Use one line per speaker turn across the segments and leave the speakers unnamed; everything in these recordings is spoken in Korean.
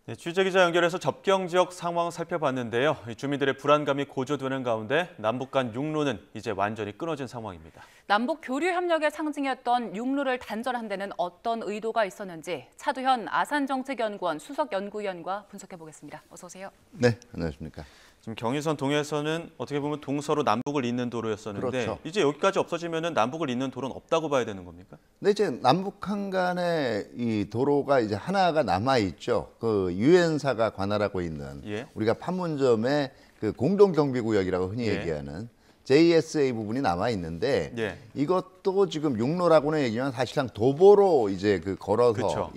네, 취재기자 연결해서 접경 지역 상황 살펴봤는데요. 주민들의 불안감이 고조되는 가운데 남북 간 육로는 이제 완전히 끊어진 상황입니다.
남북 교류 협력의 상징이었던 육로를 단절한 데는 어떤 의도가 있었는지 차두현 아산정책연구원 수석연구위원과 분석해 보겠습니다. 어서 오세요.
네, 안녕하십니까.
지금 경의선 동해선은 어떻게 보면 동서로 남북을 잇는 도로였었는데
그렇죠.
이제 여기까지 없어지면 남북을 잇는 도로는 없다고 봐야 되는 겁니까?
근데 이제 남북한 간의 이 도로가 이제 하나가 남아 있죠. 그 유엔사가 관할하고 있는 우리가 판문점의 그 공동경비구역이라고 흔히 얘기하는 JSA 부분이 남아 있는데 이것도 지금 육로라고는 얘기하면 사실상 도보로 이제 그 걸어서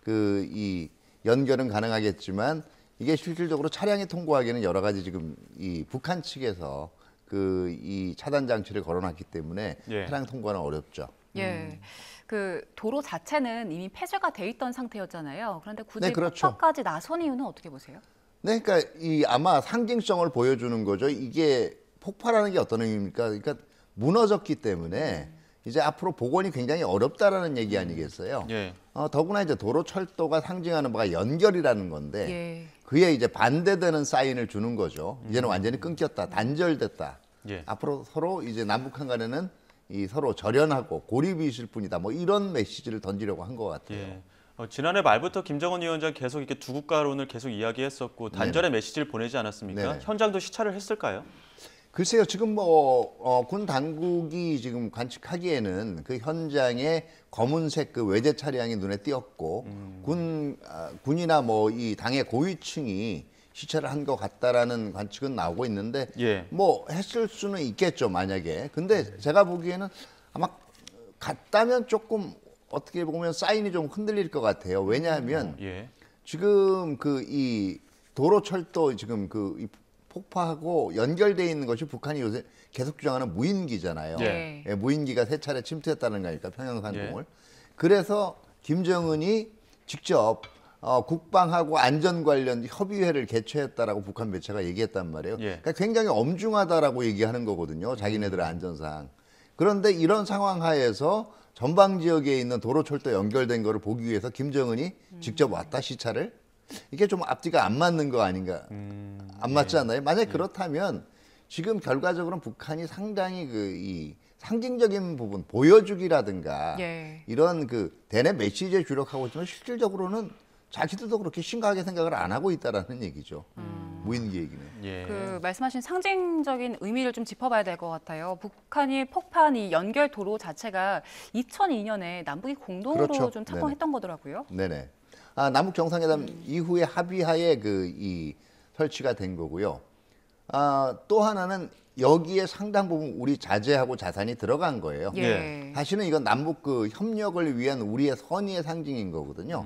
그 이 연결은 가능하겠지만 이게 실질적으로 차량이 통과하기에는 여러 가지 지금 이 북한 측에서 그 이 차단 장치를 걸어놨기 때문에 차량 통과는 어렵죠.
그 도로 자체는 이미 폐쇄가 돼 있던 상태였잖아요. 그런데 굳이
그렇죠.
폭파까지 나선 이유는 어떻게 보세요?
네, 그러니까 이 아마 상징성을 보여주는 거죠. 이게 폭파라는 게 어떤 의미입니까? 그러니까 무너졌기 때문에 이제 앞으로 복원이 굉장히 어렵다라는 얘기 아니겠어요? 더구나 이제 도로철도가 상징하는 바가 연결이라는 건데 그에 이제 반대되는 사인을 주는 거죠. 이제는 완전히 끊겼다, 단절됐다. 앞으로 서로 이제 남북한 간에는 이 서로 절연하고 고립이 있을 뿐이다. 뭐 이런 메시지를 던지려고 한 것 같아요.
지난해 말부터 김정은 위원장 계속 이렇게 두 국가론을 계속 이야기했었고 단절의 메시지를 보내지 않았습니까? 현장도 시찰을 했을까요?
글쎄요, 지금 군 당국이 지금 관측하기에는 그 현장에 검은색 그 외제 차량이 눈에 띄었고 군이나 뭐 이 당의 고위층이 시찰을 한 것 같다라는 관측은 나오고 있는데 뭐 했을 수는 있겠죠, 만약에. 근데 제가 보기에는 아마 갔다면 조금 어떻게 보면 사인이 좀 흔들릴 것 같아요. 왜냐하면 지금 그 이 도로철도 지금 그 폭파하고 연결돼 있는 것이 북한이 요새 계속 주장하는 무인기잖아요. 무인기가 3차례 침투했다는 거니까 평양상공을. 그래서 김정은이 직접 국방하고 안전 관련 협의회를 개최했다라고 북한 매체가 얘기했단 말이에요. 그러니까 굉장히 엄중하다라고 얘기하는 거거든요. 자기네들의 안전상. 그런데 이런 상황 하에서 전방 지역에 있는 도로철도 연결된 거를 보기 위해서 김정은이 직접 왔다 시찰을? 이게 좀 앞뒤가 안 맞는 거 아닌가? 안 맞지 않나요? 만약 그렇다면 지금 결과적으로는 북한이 상당히 그 이 상징적인 부분 보여주기라든가 이런 그 대내 메시지에 주력하고 있지만 실질적으로는 자기들도 그렇게 심각하게 생각을 안 하고 있다라는 얘기죠. 무인기 얘기는.
그 말씀하신 상징적인 의미를 좀 짚어봐야 될 것 같아요. 북한이 폭파한 이 연결 도로 자체가 2002년에 남북이 공동으로 좀 착공했던 거더라고요.
네네. 남북 정상회담 이후에 합의하에 그 이 설치가 된 거고요. 또 하나는 여기에 상당 부분 우리 자재하고 자산이 들어간 거예요. 사실은 이건 남북 그 협력을 위한 우리의 선의의 상징인 거거든요.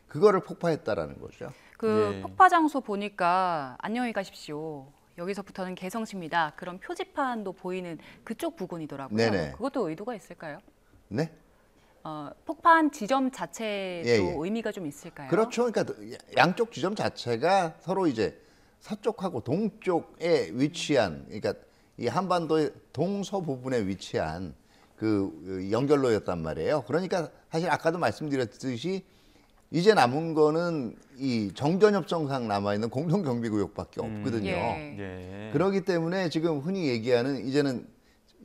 그거를 폭파했다라는 거죠.
그 폭파 장소 보니까 안녕히 가십시오. 여기서부터는 개성시입니다. 그런 표지판도 보이는 그쪽 부근이더라고요. 그것도 의도가 있을까요?
네.
폭파한 지점 자체도 의미가 좀 있을까요?
그렇죠. 그러니까 양쪽 지점 자체가 서로 이제 서쪽하고 동쪽에 위치한, 그러니까 이 한반도의 동서 부분에 위치한 그 연결로였단 말이에요. 그러니까 사실 아까도 말씀드렸듯이 이제 남은 거는 이 정전협정상 남아있는 공동경비구역밖에 없거든요. 그렇기 때문에 지금 흔히 얘기하는 이제는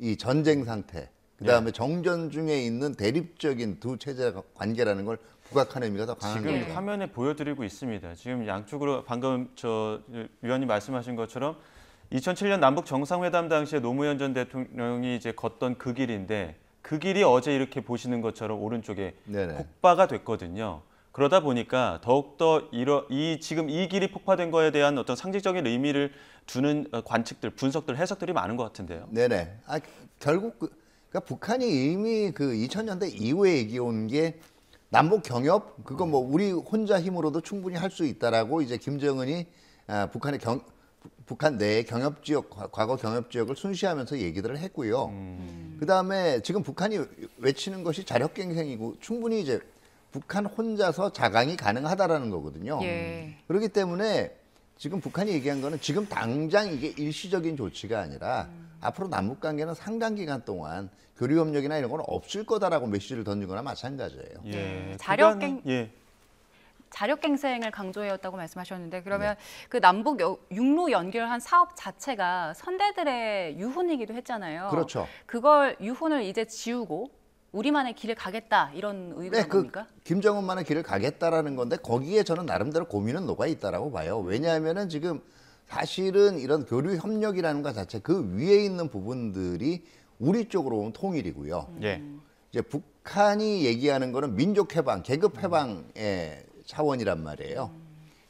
이 전쟁 상태, 그다음에 정전 중에 있는 대립적인 두 체제 관계라는 걸 부각하는 의미가 더 강한 거죠.
지금 화면에 보여드리고 있습니다. 지금 양쪽으로 방금 위원님 말씀하신 것처럼 2007년 남북 정상회담 당시에 노무현 전 대통령이 이제 걷던 그 길인데 그 길이 어제 이렇게 보시는 것처럼 오른쪽에 폭파가 됐거든요. 그러다 보니까 더욱더 지금 이 길이 폭파된 거에 대한 어떤 상징적인 의미를 두는 관측들, 분석들, 해석들이 많은 것 같은데요.
결국 그러니까 북한이 이미 그 2000년대 이후에 얘기해온 게 남북 경협, 그거 뭐 우리 혼자 힘으로도 충분히 할 수 있다라고 이제 김정은이 북한 내 경협 지역, 과거 경협 지역을 순시하면서 얘기들을 했고요. 그다음에 지금 북한이 외치는 것이 자력갱생이고 충분히 이제 북한 혼자서 자강이 가능하다라는 거거든요. 그렇기 때문에 지금 북한이 얘기한 거는 지금 당장 이게 일시적인 조치가 아니라 앞으로 남북 관계는 상당 기간 동안 교류 협력이나 이런 건 없을 거다라고 메시지를 던진 거나 마찬가지예요.
자력갱생을 강조해왔다고 말씀하셨는데 그러면 그 남북 육로 연결한 사업 자체가 선대들의 유훈이기도 했잖아요.
그렇죠.
그걸 유훈을 이제 지우고 우리만의 길을 가겠다 이런 의도가 뭡니까?
김정은만의 길을 가겠다라는 건데 거기에 저는 나름대로 고민은 녹아 있다라고 봐요. 왜냐하면은 지금 사실은 이런 교류 협력이라는 것 자체 그 위에 있는 부분들이 우리 쪽으로 보면 통일이고요.
예.
이제 북한이 얘기하는 거는 민족 해방, 계급 해방의 차원이란 말이에요.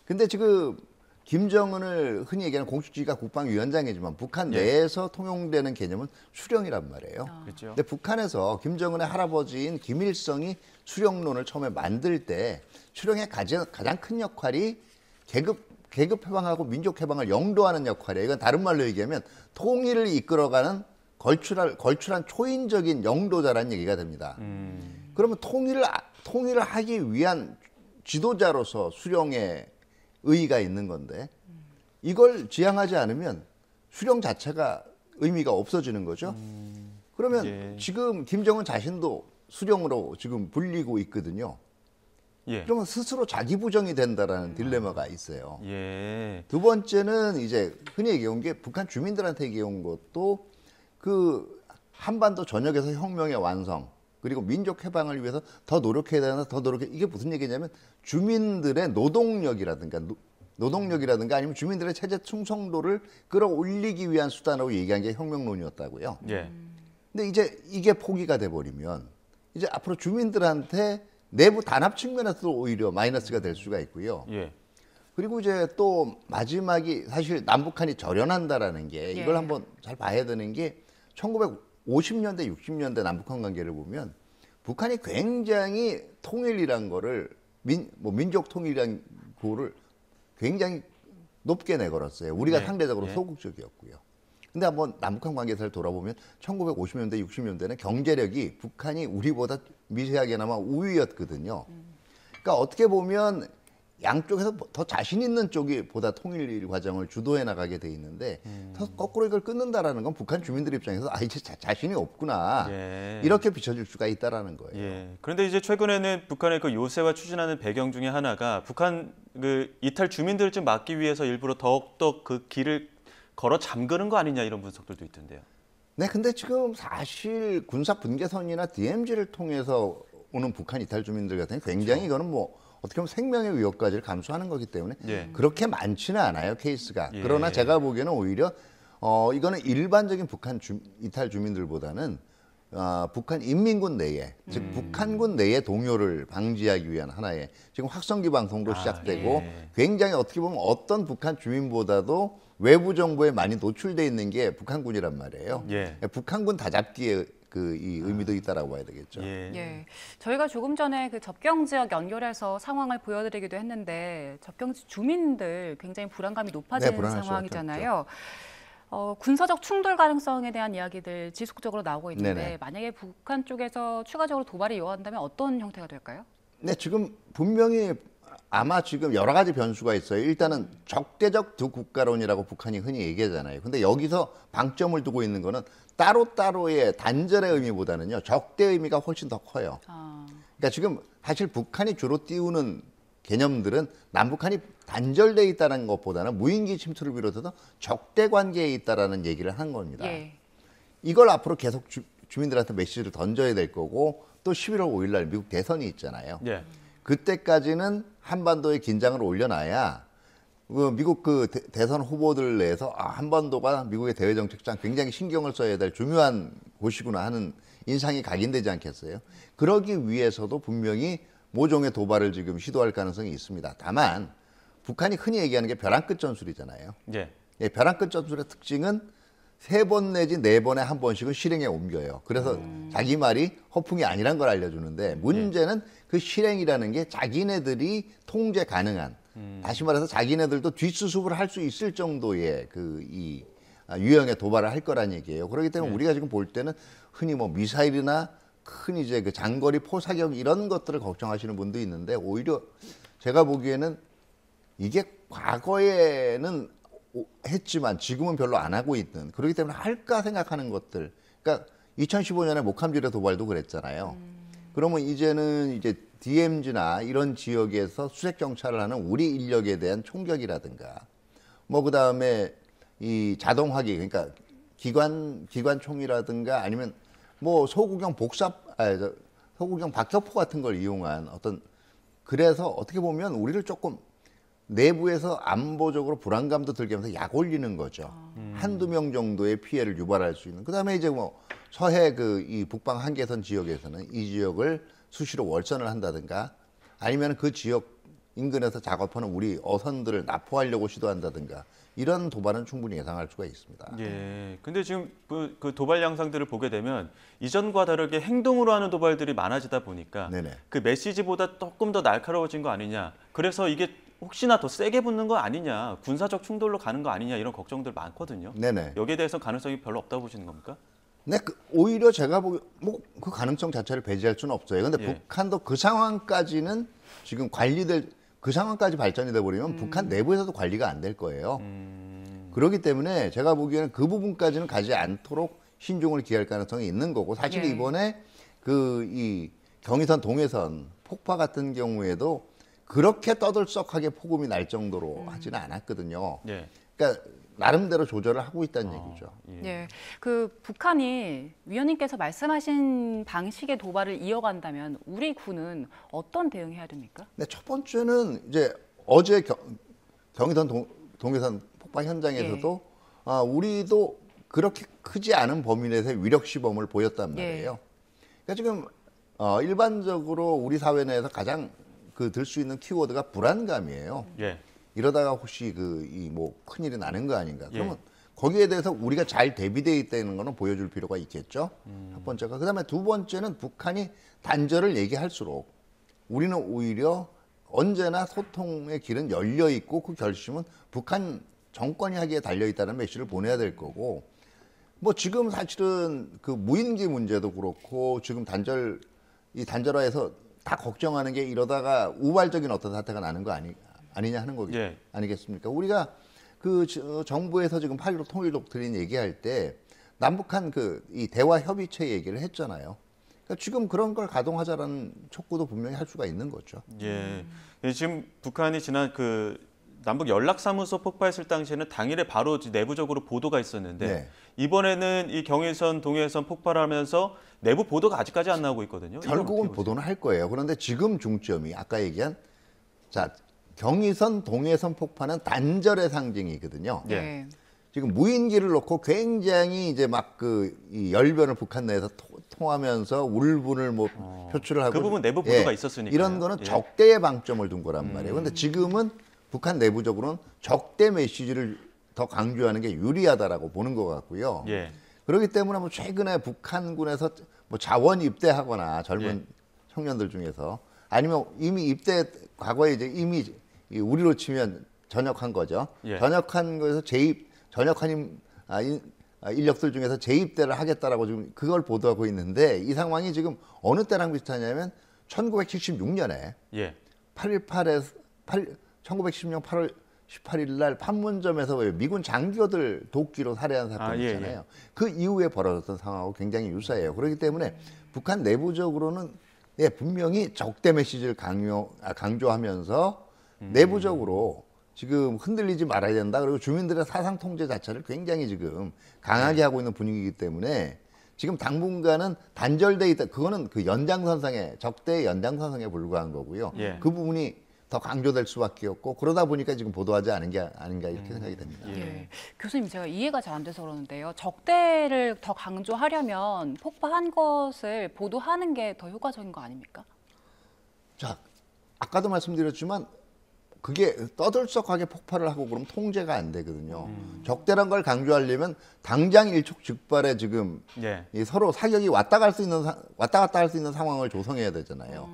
근데 지금 김정은을 흔히 얘기하는 공식주의가 국방위원장이지만 북한 내에서 통용되는 개념은 수령이란 말이에요.
그렇죠.
근데 북한에서 김정은의 할아버지인 김일성이 수령론을 처음에 만들 때 수령의 가장 큰 역할이 계급 해방하고 민족 해방을 영도하는 역할이에요. 이건 다른 말로 얘기하면 통일을 이끌어가는 걸출한 초인적인 영도자라는 얘기가 됩니다. 그러면 통일을 하기 위한 지도자로서 수령의 의의가 있는 건데 이걸 지향하지 않으면 수령 자체가 의미가 없어지는 거죠. 그러면 지금 김정은 자신도 수령으로 지금 불리고 있거든요. 그러면 스스로 자기 부정이 된다라는 딜레마가 있어요. 두 번째는 이제 흔히 얘기해온 게 북한 주민들한테 얘기해온 것도 그 한반도 전역에서 혁명의 완성 그리고 민족 해방을 위해서 더 노력해야 되나 더 노력해 이게 무슨 얘기냐면 주민들의 노동력이라든가 아니면 주민들의 체제 충성도를 끌어올리기 위한 수단으로 얘기한 게 혁명론이었다고요. 근데 이제 이게 포기가 돼버리면 이제 앞으로 주민들한테 내부 단합 측면에서도 오히려 마이너스가 될 수가 있고요. 그리고 이제 또 마지막이 사실 남북한이 절연한다라는 게 이걸 한번 잘 봐야 되는 게 1950년대, 60년대 남북한 관계를 보면 북한이 굉장히 통일이란 거를 민족 통일이란 거를 굉장히 높게 내걸었어요. 우리가 상대적으로 소극적이었고요. 근데 한번 남북한 관계사를 돌아보면 1950년대, 60년대는 경제력이 북한이 우리보다 미세하게나마 우위였거든요. 그러니까 어떻게 보면 양쪽에서 더 자신 있는 쪽이 보다 통일 과정을 주도해 나가게 돼 있는데 더 거꾸로 이걸 끊는다라는 건 북한 주민들 입장에서 이제 자신이 없구나 이렇게 비춰질 수가 있다라는 거예요.
그런데 이제 최근에는 북한의 그 요새화 추진하는 배경 중에 하나가 북한 그 이탈 주민들을 좀 막기 위해서 일부러 더욱더 그 길을 걸어 잠그는 거 아니냐 이런 분석들도 있던데요.
네, 근데 지금 사실 군사 분계선이나 DMZ를 통해서 오는 북한 이탈 주민들 같은 경우 굉장히 이거는 뭐 어떻게 보면 생명의 위협까지를 감수하는 거기 때문에 그렇게 많지는 않아요, 케이스가. 그러나 제가 보기에는 오히려 이거는 일반적인 북한 이탈 주민들보다는 북한 인민군 내에 즉 북한군 내의 동요를 방지하기 위한 하나의 지금 확성기 방송도 시작되고 굉장히 어떻게 보면 어떤 북한 주민보다도 외부 정보에 많이 노출돼 있는 게 북한군이란 말이에요. 북한군 다잡기의 이 의미도 있다라고 봐야 되겠죠.
저희가 조금 전에 그 접경 지역 연결해서 상황을 보여드리기도 했는데 접경 주민들 굉장히 불안감이 높아지는 상황이잖아요. 군사적 충돌 가능성에 대한 이야기들 지속적으로 나오고 있는데 만약에 북한 쪽에서 추가적으로 도발이 요한다면 어떤 형태가 될까요?
네, 지금 분명히 아마 지금 여러 가지 변수가 있어요. 일단은 적대적 두 국가론이라고 북한이 흔히 얘기하잖아요. 근데 여기서 방점을 두고 있는 거는 따로따로의 단절의 의미보다는요. 적대 의미가 훨씬 더 커요. 그러니까 지금 사실 북한이 주로 띄우는 개념들은 남북한이 단절돼 있다는 것보다는 무인기 침투를 비롯해서 적대 관계에 있다라는 얘기를 한 겁니다. 이걸 앞으로 계속 주민들한테 메시지를 던져야 될 거고 또 11월 5일 날 미국 대선이 있잖아요. 그때까지는 한반도의 긴장을 올려놔야 미국 그 대선 후보들 내에서 한반도가 미국의 대외 정책상 굉장히 신경을 써야 될 중요한 곳이구나 하는 인상이 각인되지 않겠어요? 그러기 위해서도 분명히 모종의 도발을 지금 시도할 가능성이 있습니다. 다만 북한이 흔히 얘기하는 게 벼랑 끝 전술이잖아요. 벼랑 끝 전술의 특징은 3번 내지 4번에 한 번씩은 실행에 옮겨요. 그래서 자기 말이 허풍이 아니란 걸 알려주는데 문제는 그 실행이라는 게 자기네들이 통제 가능한 다시 말해서 자기네들도 뒷수습을 할 수 있을 정도의 이 유형의 도발을 할 거란 얘기예요. 그렇기 때문에 우리가 지금 볼 때는 흔히 뭐 미사일이나 큰 이제 그 장거리 포사격 이런 것들을 걱정하시는 분도 있는데 오히려 제가 보기에는 이게 과거에는 했지만 지금은 별로 안 하고 있는 그렇기 때문에 할까 생각하는 것들. 그러니까 2015년에 목함질의 도발도 그랬잖아요. 그러면 이제는 이제 DMZ나 이런 지역에서 수색 정찰을 하는 우리 인력에 대한 총격이라든가 뭐 그다음에 이 자동화기 그러니까 기관총이라든가 아니면 뭐 소구경 박격포 같은 걸 이용한 어떤 그래서 어떻게 보면 우리를 조금 내부에서 안보적으로 불안감도 들게 하면서 약 올리는 거죠. 한두 명 정도의 피해를 유발할 수 있는. 그다음에 이제 뭐 서해 이 북방 한계선 지역에서는 이 지역을 수시로 월선을 한다든가 아니면 그 지역 인근에서 작업하는 우리 어선들을 납포하려고 시도한다든가 이런 도발은 충분히 예상할 수가 있습니다.
예. 근데 지금 그 도발 양상들을 보게 되면 이전과 다르게 행동으로 하는 도발들이 많아지다 보니까
네네.
그 메시지보다 조금 더 날카로워진 거 아니냐. 그래서 이게 혹시나 더 세게 붙는 거 아니냐. 군사적 충돌로 가는 거 아니냐 이런 걱정들 많거든요.
네네.
여기에 대해서 가능성이 별로 없다고 보시는 겁니까?
네, 오히려 제가 보기 뭐그 가능성 자체를 배제할 수는 없어요. 근데
예.
북한도 그 상황까지는 지금 그 상황까지 발전이 돼 버리면 북한 내부에서도 관리가 안 될 거예요. 그렇기 때문에 제가 보기에는 그 부분까지는 가지 않도록 신중을 기할 가능성이 있는 거고 사실
예.
이번에 이 경의선 동해선 폭파 같은 경우에도 그렇게 떠들썩하게 폭음이 날 정도로 하지는 않았거든요.
예.
그러니까 나름대로 조절을 하고 있다는 얘기죠.
예.
예, 그 북한이 위원님께서 말씀하신 방식의 도발을 이어간다면 우리 군은 어떤 대응해야 됩니까?
네, 첫 번째는 이제 어제 경의선 동해선 폭파 현장에서도 우리도 그렇게 크지 않은 범위 내에서 위력 시범을 보였단 말이에요. 그러니까 지금 일반적으로 우리 사회 내에서 가장 들 수 있는 키워드가 불안감이에요.
예.
이러다가 혹시 뭐 큰일이 나는 거 아닌가?
예.
그러면 거기에 대해서 우리가 잘 대비되어 있다는 거는 보여줄 필요가 있겠죠. 첫 번째가. 그다음에 두 번째는 북한이 단절을 얘기할수록 우리는 오히려 언제나 소통의 길은 열려 있고 그 결심은 북한 정권이 하기에 달려 있다는 메시지를 보내야 될 거고 뭐 지금 사실은 그 무인기 문제도 그렇고 지금 단절화해서 다 걱정하는 게 이러다가 우발적인 어떤 사태가 나는 거 아니냐 하는 거겠죠.
예.
아니겠습니까? 우리가 정부에서 지금 8.15 통일 독트린 얘기할 때 남북한 이 대화 협의체 얘기를 했잖아요. 그러니까 지금 그런 걸 가동하자라는 촉구도 분명히 할 수가 있는 거죠.
예. 예, 지금 북한이 지난 남북 연락사무소 폭파했을 당시에는 당일에 바로 내부적으로 보도가 있었는데
네.
이번에는 이 경의선, 동해선 폭발을 하면서 내부 보도가 아직까지 안 나오고 있거든요.
결국은 보도는 할 거예요. 그런데 지금 중점이 아까 얘기한 경의선, 동해선 폭파는 단절의 상징이거든요.
예.
지금 무인기를 놓고 굉장히 이제 이 열변을 북한 내에서 통하면서 울분을 표출을 하고
그 부분 내부 보도가 있었으니까요.
이런 거는
예.
적대의 방점을 둔 거란 말이에요. 그런데 지금은 북한 내부적으로는 적대 메시지를 더 강조하는 게 유리하다라고 보는 것 같고요.
예.
그렇기 때문에 최근에 북한군에서 자원 입대하거나 젊은 청년들 중에서 아니면 이미 과거에 이미 우리로 치면 전역한 거죠.
예.
전역한 거에서 전역한 인력들 중에서 재입대를 하겠다라고 지금 그걸 보도하고 있는데 이 상황이 지금 어느 때랑 비슷하냐면 1976년에
예.
1910년 8월 18일 날 판문점에서 미군 장교들 도끼로 살해한 사건이
예,
있잖아요. 그 이후에 벌어졌던 상황하고 굉장히 유사해요. 그렇기 때문에 북한 내부적으로는 분명히 적대 메시지를 강조하면서 내부적으로 지금 흔들리지 말아야 된다. 그리고 주민들의 사상 통제 자체를 굉장히 지금 강하게 하고 있는 분위기이기 때문에 지금 당분간은 단절돼 있다. 그거는 적대의 연장선상에 불과한 거고요.
예.
그 부분이 더 강조될 수밖에 없고 그러다 보니까 지금 보도하지 않은 게 아닌가 이렇게 생각이 됩니다.
예. 교수님 제가 이해가 잘 안 돼서 그러는데요. 적대를 더 강조하려면 폭파한 것을 보도하는 게 더 효과적인 거 아닙니까?
자, 아까도 말씀드렸지만 그게 떠들썩하게 폭발을 하고 그러면 통제가 안 되거든요. 적대란 걸 강조하려면 당장 일촉즉발에 지금
예.
이 서로 사격이 왔다 갔다 할 수 있는 상황을 조성해야 되잖아요.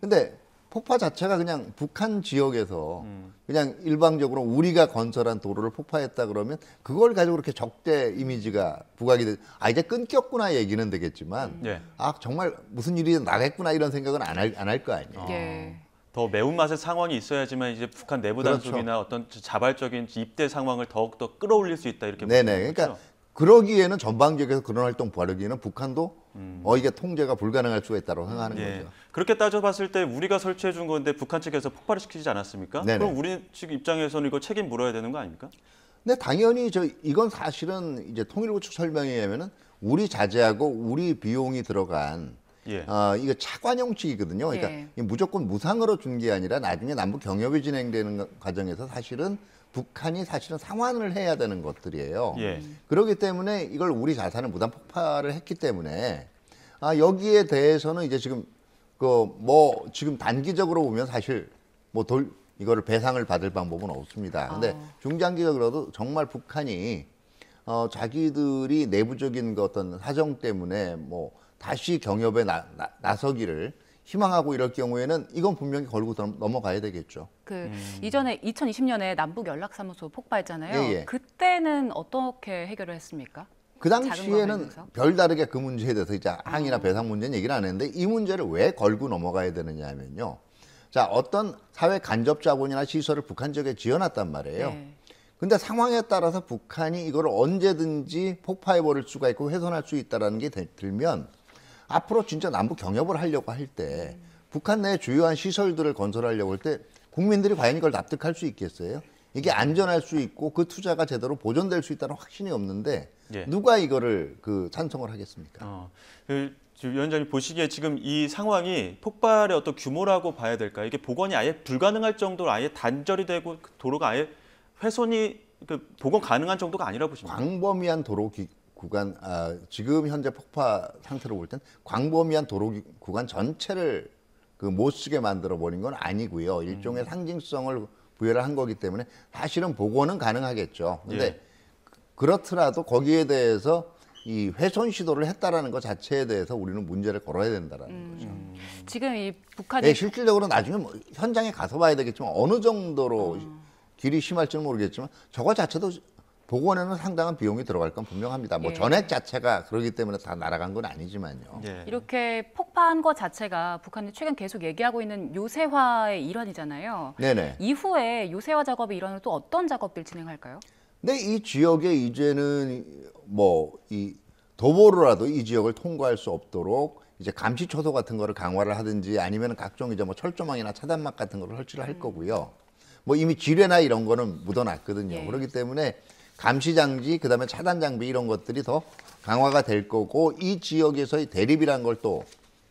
근데 폭파 자체가 그냥 북한 지역에서 그냥 일방적으로 우리가 건설한 도로를 폭파했다 그러면 그걸 가지고 그렇게 적대 이미지가 부각이 돼. 이제 끊겼구나 얘기는 되겠지만
예.
정말 무슨 일이 나겠구나 이런 생각은 안 할 거 아니에요.
예.
더 매운맛의 상황이 있어야지만 이제 북한 내부
그렇죠.
단속이나 어떤 자발적인 입대 상황을 더욱더 끌어올릴 수 있다 이렇게
네네.
보시는
그러니까
거죠?
그러기에는 전방지역에서 그런 활동 벌이기에는 북한도 이게 통제가 불가능할 수가 있다고 생각하는
예.
거죠.
그렇게 따져봤을 때 우리가 설치해 준 건데 북한 측에서 폭발을 시키지 않았습니까?
네네.
그럼 우리 측 입장에서는 이거 책임 물어야 되는 거 아닙니까?
근데 당연히 이건 사실은 이제 통일부 측 설명에 의하면은 우리 자재하고 우리 비용이 들어간
예.
이거 차관용칙이거든요. 그러니까
예.
이게 무조건 무상으로 준 게 아니라 나중에 남북 경협이 진행되는 과정에서 사실은 북한이 사실은 상환을 해야 되는 것들이에요.
예.
그렇기 때문에 이걸 우리 자산을 무단 폭발을 했기 때문에 여기에 대해서는 이제 지금 지금 단기적으로 보면 사실 이거를 배상을 받을 방법은 없습니다. 근데 중장기적으로도 정말 북한이 자기들이 내부적인 그 어떤 사정 때문에 뭐 다시 경협에 나서기를 희망하고 이럴 경우에는 이건 분명히 걸고 넘어가야 되겠죠.
이전에 2020년에 남북 연락사무소 폭발했잖아요.
예, 예.
그때는 어떻게 해결을 했습니까?
그
작은
당시에는
거에서?
별다르게 그 문제에 대해서 이제 항의나 배상 문제는 얘기를 안 했는데 이 문제를 왜 걸고 넘어가야 되느냐 하면요. 자, 어떤 사회 간접 자본이나 시설을 북한 지역에 지어놨단 말이에요.
네.
근데 상황에 따라서 북한이 이걸 언제든지 폭파해버릴 수가 있고 훼손할 수 있다는 게 들면 앞으로 진짜 남북 경협을 하려고 할 때 북한 내 주요한 시설들을 건설하려고 할 때 국민들이 과연 이걸 납득할 수 있겠어요? 이게 안전할 수 있고 그 투자가 제대로 보존될 수 있다는 확신이 없는데
예.
누가 이거를 찬성을 하겠습니까?
위원장님 보시기에 지금 이 상황이 폭발의 어떤 규모라고 봐야 될까요? 이게 복원이 아예 불가능할 정도로 아예 단절이 되고 도로가 아예 훼손이 복원 가능한 정도가 아니라 보십니까?
광범위한 도로 구간, 지금 현재 폭파 상태로 볼 땐 광범위한 도로 구간 전체를 못 쓰게 만들어 버린 건 아니고요. 일종의 상징성을 부여를 한 거기 때문에 사실은 복원은 가능하겠죠. 근데
예.
그렇더라도 거기에 대해서 이 훼손 시도를 했다라는 것 자체에 대해서 우리는 문제를 걸어야 된다라는 거죠.
지금 이 북한이
네, 실질적으로 나중에 뭐 현장에 가서 봐야 되겠지만 어느 정도로 길이 심할지는 모르겠지만 저거 자체도 복원에는 상당한 비용이 들어갈 건 분명합니다. 뭐
예.
전액 자체가 그러기 때문에 다 날아간 건 아니지만요.
예.
이렇게 폭파한 것 자체가 북한이 최근 계속 얘기하고 있는 요새화의 일환이잖아요.
네네.
이후에 요새화 작업의 일환으로 또 어떤 작업들 진행할까요?
근데 이 지역에 이제는 뭐 이 도보로라도 이 지역을 통과할 수 없도록 이제 감시 초소 같은 거를 강화를 하든지 아니면 각종 이제 뭐 철조망이나 차단막 같은 거를 설치를 할 거고요. 뭐 이미 지뢰나 이런 거는 묻어놨거든요.
예.
그렇기 때문에 감시 장비, 그다음에 차단 장비 이런 것들이 더 강화가 될 거고 이 지역에서의 대립이라는 걸 또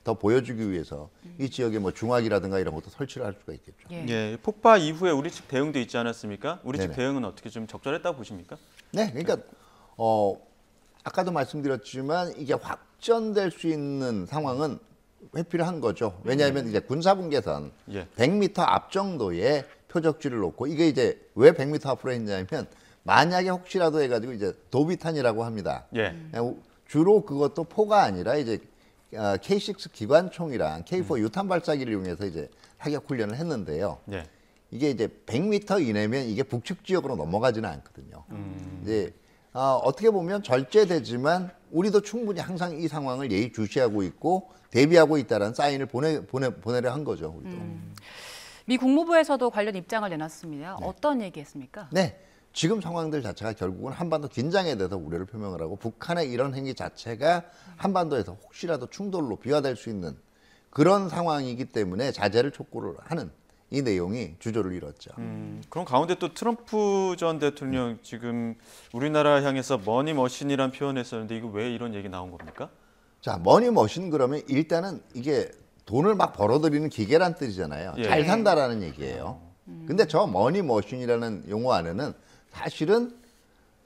더 보여주기 위해서 이 지역에 뭐 중화기라든가 이런 것도 설치를 할 수가 있겠죠.
예, 폭파 이후에 우리 측 대응도 있지 않았습니까? 우리 측
네네.
대응은 어떻게 좀 적절했다고 보십니까?
네, 그러니까 아까도 말씀드렸지만 이게 확전될 수 있는 상황은 회피를 한 거죠. 왜냐하면 이제 군사분계선
예.
100m 앞 정도의 표적지를 놓고 이게 이제 왜 100m 앞으로 했냐면 만약에 혹시라도 해가지고 이제 도비탄이라고 합니다.
예.
주로 그것도 포가 아니라 이제 K6 기관총이랑 K4 유탄 발사기를 이용해서 이제 사격 훈련을 했는데요.
예.
이게 이제 100m 이내면 이게 북측 지역으로 넘어가지는 않거든요. 이제 어떻게 보면 절제되지만 우리도 충분히 항상 이 상황을 예의주시하고 있고 대비하고 있다는 사인을 보내려 한 거죠. 우리도.
미 국무부에서도 관련 입장을 내놨습니다. 어떤 얘기했습니까?
네. 지금 상황들 자체가 결국은 한반도 긴장에 대해서 우려를 표명을 하고 북한의 이런 행위 자체가 한반도에서 혹시라도 충돌로 비화될 수 있는 그런 상황이기 때문에 자제를 촉구를 하는 이 내용이 주조를 이뤘죠.
그럼 가운데 또 트럼프 전 대통령 지금 우리나라 향해서 머니머신이란 표현을 했었는데 이거 왜 이런 얘기 나온 겁니까?
자, 머니머신 그러면 일단은 이게 돈을 막 벌어들이는 기계란 뜻이잖아요.
예.
잘 산다라는 얘기예요. 근데 저 머니머신이라는 용어 안에는 사실은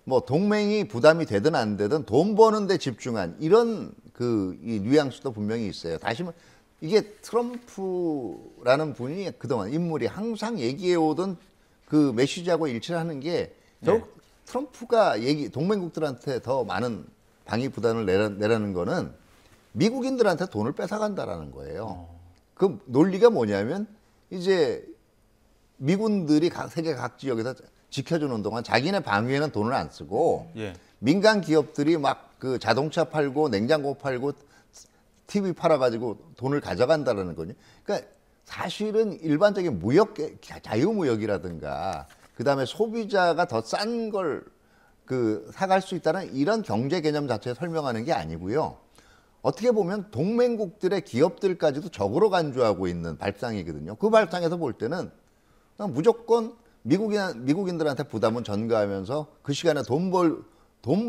뭐 동맹이 부담이 되든 안 되든 돈 버는 데 집중한 이런 이 뉘앙스도 분명히 있어요. 다시 말해 이게 트럼프라는 분이 그동안 인물이 항상 얘기해 오던 그 메시지하고 일치를 하는 게 결국 트럼프가 동맹국들한테 더 많은 방위 부담을 내라는 거는 미국인들한테 돈을 뺏어간다라는 거예요. 그 논리가 뭐냐면 이제 미군들이 세계 각 지역에서 지켜주는 동안 자기네 방위에는 돈을 안 쓰고
예.
민간 기업들이 막 그 자동차 팔고 냉장고 팔고 TV 팔아가지고 돈을 가져간다라는 거죠. 그러니까 사실은 일반적인 무역, 자유무역이라든가 그다음에 소비자가 더 싼 걸 사갈 수 있다는 이런 경제 개념 자체를 설명하는 게 아니고요. 어떻게 보면 동맹국들의 기업들까지도 적으로 간주하고 있는 발상이거든요. 그 발상에서 볼 때는 그냥 무조건 미국인들한테 부담은 전가하면서 그 시간에 돈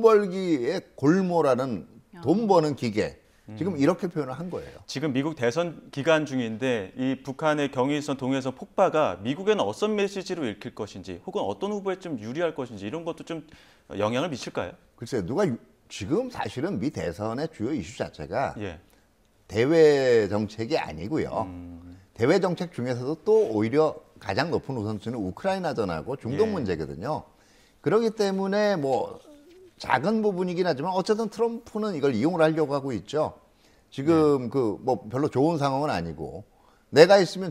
벌기에 골몰하는 돈 버는 기계. 지금 이렇게 표현을 한 거예요.
지금 미국 대선 기간 중인데 이 북한의 경의선, 동해선 폭파가 미국에는 어떤 메시지로 읽힐 것인지 혹은 어떤 후보에 좀 유리할 것인지 이런 것도 좀 영향을 미칠까요?
글쎄요. 지금 사실은 미 대선의 주요 이슈 자체가
예.
대외 정책이 아니고요. 대외 정책 중에서도 또 오히려 가장 높은 우선순위는 우크라이나 전하고 중동
예.
문제거든요. 그렇기 때문에 뭐 작은 부분이긴 하지만 어쨌든 트럼프는 이걸 이용을 하려고 하고 있죠. 지금 뭐 별로 좋은 상황은 아니고 내가 있으면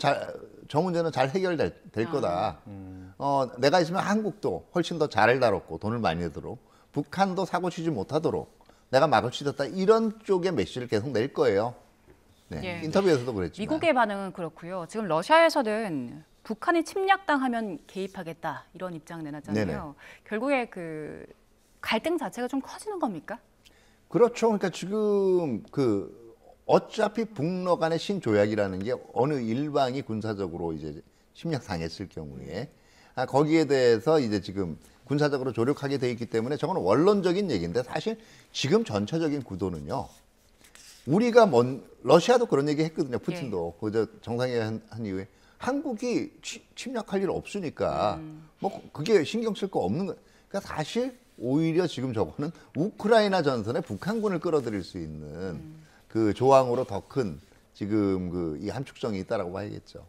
저 문제는 잘 해결될 거다. 내가 있으면 한국도 훨씬 더 잘 다뤘고 돈을 많이 내도록 북한도 사고 치지 못하도록 내가 막을 수 있었다. 이런 쪽의 메시지를 계속 낼 거예요. 네.
예.
인터뷰에서도 그랬지만.
미국의 반응은 그렇고요. 지금 러시아에서는 북한이 침략당하면 개입하겠다 이런 입장 내놨잖아요.
네네.
결국에 그 갈등 자체가 좀 커지는 겁니까?
그렇죠. 그러니까 지금 어차피 북러 간의 신조약이라는 게 어느 일방이 군사적으로 이제 침략 당했을 경우에 거기에 대해서 이제 지금 군사적으로 조력하게 돼 있기 때문에 저건 원론적인 얘기인데 사실 지금 전체적인 구도는요. 우리가 러시아도 그런 얘기 했거든요. 푸틴도 그저 정상회의 한 이후에 한국이 침략할 일 없으니까 뭐 그게 신경 쓸 거 없는 거. 그러니까 사실 오히려 지금 저거는 우크라이나 전선에 북한군을 끌어들일 수 있는 그 조항으로 더 큰 지금 이 함축성이 있다라고 봐야겠죠.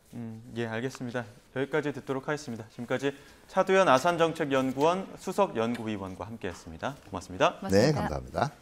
예, 알겠습니다. 여기까지 듣도록 하겠습니다. 지금까지 차두현 아산정책연구원 수석연구위원과 함께했습니다. 고맙습니다.
고맙습니다.
네, 감사합니다.